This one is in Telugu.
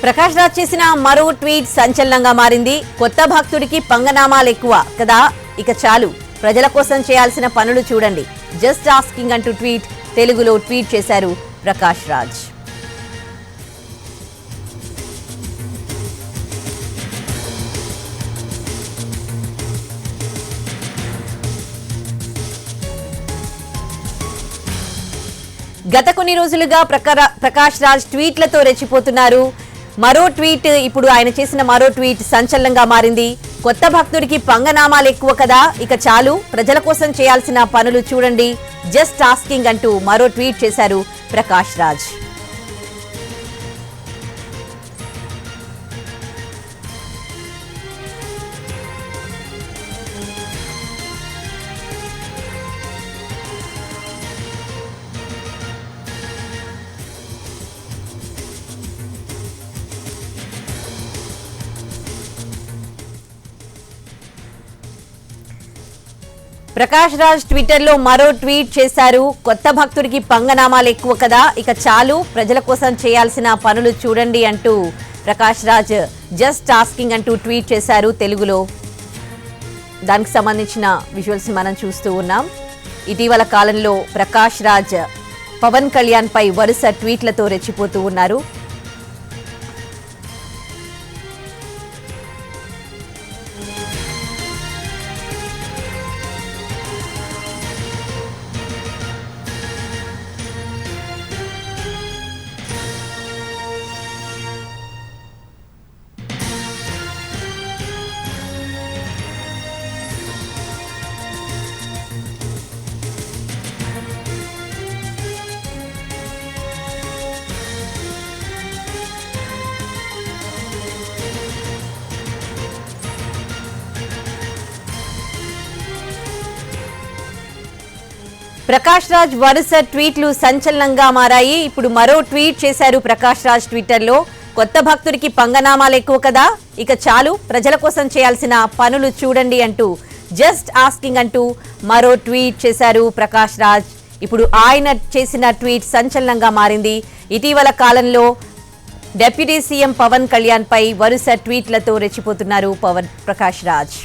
ప్రకాష్ రాజ్ చేసిన మరో ట్వీట్ సంచలనంగా మారింది. కొత్త భక్తుడికి పంగనామాలు ఎక్కువ కదా, ఇక చాలు ప్రజల కోసం చేయాల్సిన పనులు చూడండి, జస్ట్ ఆస్కింగ్ అంటూ తెలుగులో ట్వీట్ చేశారు ప్రకాష్ రాజ్. గత కొన్ని రోజులుగా ప్రకాష్ రాజ్ ట్వీట్లతో రెచ్చిపోతున్నారు. మరో ట్వీట్ ఇప్పుడు ఆయన చేసిన మరో ట్వీట్ సంచలనంగా మారింది. కొత్త భక్తుడికి పంగనామాలు ఎక్కువ కదా, ఇక చాలు ప్రజల కోసం చేయాల్సిన పనులు చూడండి, జస్ట్ ఆస్కింగ్ అంటూ మరో ట్వీట్ చేశారు ప్రకాష్ రాజ్. ప్రకాష్ రాజ్ ట్విట్టర్లో మరో ట్వీట్ చేశారు. కొత్త భక్తుడికి పంగనామాలు ఎక్కువ కదా, ఇక చాలు ప్రజల కోసం చేయాల్సిన పనులు చూడండి అంటూ ప్రకాష్ రాజ్ జస్ట్ ఆస్కింగ్ అంటూ ట్వీట్ చేశారు తెలుగులో. దానికి సంబంధించిన విజువల్స్ మనం చూస్తూ ఉన్నాం. ఇటీవల కాలంలో ప్రకాష్ రాజ్ పవన్ కళ్యాణ్ పై వరుస ట్వీట్లతో రెచ్చిపోతూ ఉన్నారు. ప్రకాష్ రాజ్ వరుస ట్వీట్లు సంచలనంగా మారాయి. ఇప్పుడు మరో ట్వీట్ చేశారు ప్రకాష్ రాజ్ ట్విట్టర్లో. కొత్త భక్తుడికి పంగనామాలు ఎక్కువ కదా, ఇక చాలు ప్రజల కోసం చేయాల్సిన పనులు చూడండి అంటూ జస్ట్ ఆస్కింగ్ అంటూ మరో ట్వీట్ చేశారు ప్రకాష్ రాజ్. ఇప్పుడు ఆయన చేసిన ట్వీట్ సంచలనంగా మారింది. ఇటీవల కాలంలో డిప్యూటీ సీఎం పవన్ కళ్యాణ్ పై వరుస ట్వీట్లతో రెచ్చిపోతున్నారు ప్రకాష్ రాజ్.